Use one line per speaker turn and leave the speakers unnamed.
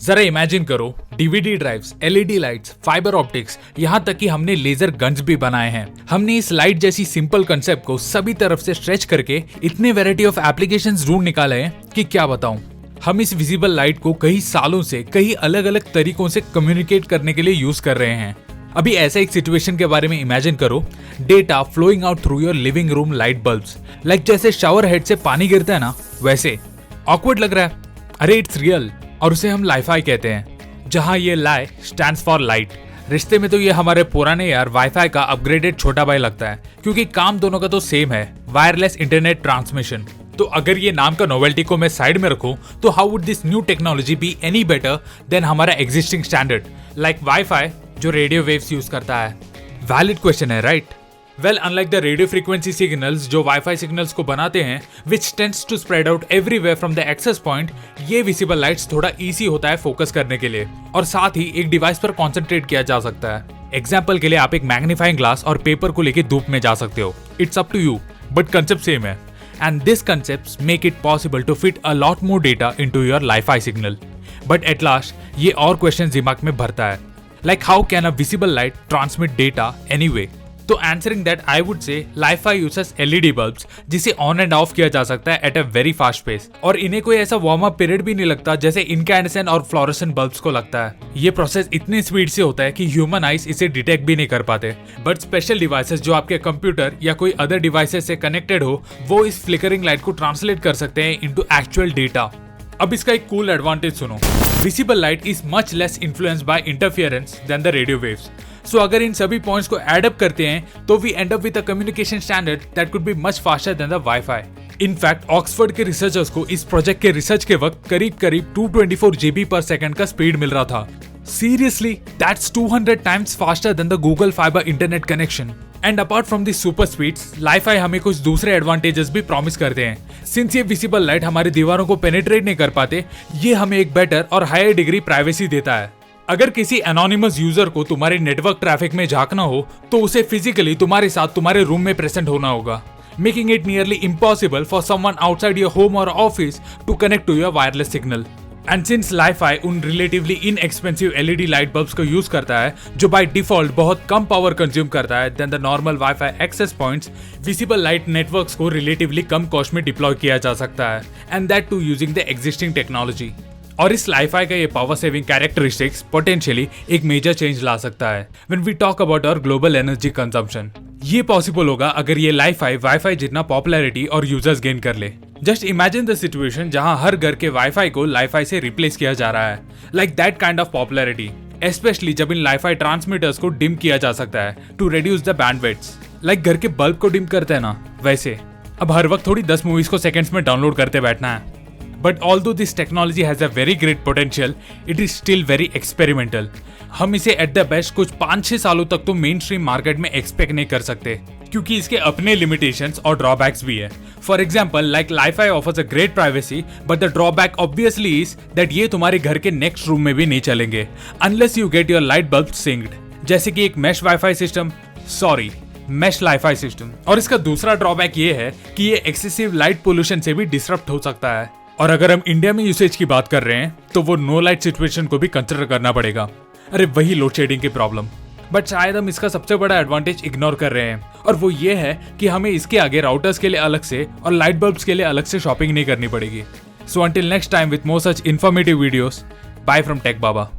जरा इमेजिन करो, DVD drives, LED lights, fibre optics, यहाँ तक कि हमने लेजर गन्स भी बनाए हैं। हमने इस लाइट जैसी सिंपल कंसेप्ट को सभी तरफ से स्ट्रेच करके इतने वैरायटी ऑफ एप्लीकेशंस ढूंढ निकाले हैं कि क्या बताऊं। हम इस विजिबल लाइट को कई सालों से कई अलग अलग तरीकों से कम्युनिकेट करने के लिए यूज कर रहे हैं। अभी ऐसा एक सिचुएशन के बारे में इमेजिन करो, data flowing out through your living room light bulbs, like जैसे शावर हेड से पानी गिरता है ना, वैसे। ऑकवर्ड लग रहा है? अरे इट्स रियल, और उसे हम लाईफाई कहते हैं, जहां ये लाई स्टैंड्स फॉर लाइट। रिश्ते में तो ये हमारे पुराने यार वाईफाई का अपग्रेडेड छोटा भाई लगता है, क्योंकि काम दोनों का तो सेम है, वायरलेस इंटरनेट ट्रांसमिशन। तो अगर ये नाम का नोवेल्टी को मैं साइड में रखूं, तो how would this new technology be any better than हमारा एग्जिस्टिंग स्टैंडर्ड लाइक वाईफाई जो रेडियो वेव्स यूज करता है? वैलिड क्वेश्चन है, right? Well, unlike the radio frequency signals जो वाईफाई सिग्नल्स को बनाते हैं, which tends to spread out everywhere from the access point, ये विजिबल लाइट्स थोड़ा इजी होता है फोकस करने के लिए, और साथ ही एक डिवाइस पर कॉन्सेंट्रेट किया जा सकता है। एग्जाम्पल के लिए आप एक मैग्नीफाइंग ग्लास और पेपर को लेकर धूप में जा सकते हो। It's up to you, but concept same है। And these concepts make it possible to fit a lot more data into your Li-Fi signal. But at last, ये और questions दिमाग में भरता है. Like how can a visible light transmit data anyway? तो answering that, I would say Li-Fi uses LED bulbs जिसे on and off किया जा सकता है at a very fast pace. और इन्हें कोई ऐसा वार्म अप पीरियड भी नहीं लगता जैसे incandescent और फ्लोरेसेंट बल्ब्स को लगता है। ये प्रोसेस इतनी स्पीड से होता है कि ह्यूमन आइज इसे डिटेक्ट भी नहीं कर पाते। बट स्पेशल डिवाइसेस जो आपके कंप्यूटर या कोई अदर डिवाइसेस से कनेक्टेड हो, वो इस फ्लिकरिंग लाइट को ट्रांसलेट कर सकते हैं इनटू एक्चुअल डेटा। अब इसका एक कूल एडवांटेज सुनो। Visible light is much less influenced by interference than the radio waves. So अगर इन सभी पॉइंट्स को एड अप करते हैं तो we end up with a communication standard that could be much faster than the WiFi. In fact Oxford के researchers को इस प्रोजेक्ट के रिसर्च के वक्त करीब 224 GB पर सेकंड का स्पीड मिल रहा था। Seriously, that's 200 times faster than the Google Fiber internet connection. And apart from these super speeds, Li-Fi हमें कुछ दूसरे एडवांटेजेस भी प्रॉमिस करते हैं। सिंस ये विजिबल लाइट हमारी दीवारों को पेनिट्रेट नहीं कर पाते, ये हमें एक बेटर और हायर डिग्री प्राइवेसी देता है। अगर किसी एनोनिमस यूजर को तुम्हारे नेटवर्क ट्रैफिक में झांकना हो, तो उसे फिजिकली तुम्हारे साथ तुम्हारे रूम में प्रेजेंट होना होगा, making it nearly impossible for someone outside your home or office to connect to your wireless signal. And since Li-Fi उन relatively inexpensive LED light bulbs को यूज करता है जो by default बहुत कम पावर कंज्यूम करता है than the normal Wi-Fi access points, visible light networks को relatively कम cost में डिप्लॉय किया जा सकता है, and that too using the existing technology. और इस Li-Fi का ये पावर सेविंग कैरेक्टरिस्टिक्स पोटेंशियली एक मेजर चेंज ला सकता है when we talk about our global energy consumption. ये पॉसिबल होगा अगर ये Li-Fi वाईफाई जितना पॉपुलैरिटी और यूजर्स गेन कर ले। जस्ट इमेजिन द सिचुएशन जहां हर घर के वाईफाई को Li-Fi से रिप्लेस किया जा रहा है, like that kind of popularity, specially जब इन Li-Fi ट्रांसमीटर्स को डिम किया जा सकता है to reduce the bandwidth, like घर के बल्ब को डिम करते हैं ना, वैसे। अब हर वक्त थोड़ी 10 मूवीज को सेकंड्स में डाउनलोड करते बैठना है। But although this technology has a very great potential, it is still very experimental. हम इसे एट द बेस्ट कुछ 5-6 सालों तक तो मेन स्ट्रीम मार्केट में एक्सपेक्ट नहीं कर सकते, क्योंकि इसके अपने लिमिटेशंस और ड्रॉबैक्स भी है। For example, like Li-Fi offers a great privacy, but the drawback obviously is that ये तुम्हारे घर के नेक्स्ट रूम में भी नहीं चलेंगे unless you get your light bulb synced, जैसे कि एक mesh WiFi system, mesh Li-Fi system. और इसका दूसरा ड्रॉबैक ये है कि ये एक्सेसिव लाइट पोल्यूशन से भी डिसरप्ट हो सकता है। और अगर हम इंडिया में यूसेज की बात कर रहे हैं, तो वो नो लाइट सिचुएशन को भी कंसिडर करना पड़ेगा। अरे वही लोड शेडिंग की प्रॉब्लम। बट शायद हम इसका सबसे बड़ा एडवांटेज इग्नोर कर रहे हैं, और वो ये है कि हमें इसके आगे राउटर्स के लिए अलग से और लाइट बल्ब्स के लिए अलग से शॉपिंग नहीं करनी पड़ेगी। So until next time with more such informative videos, bye from tech Baba.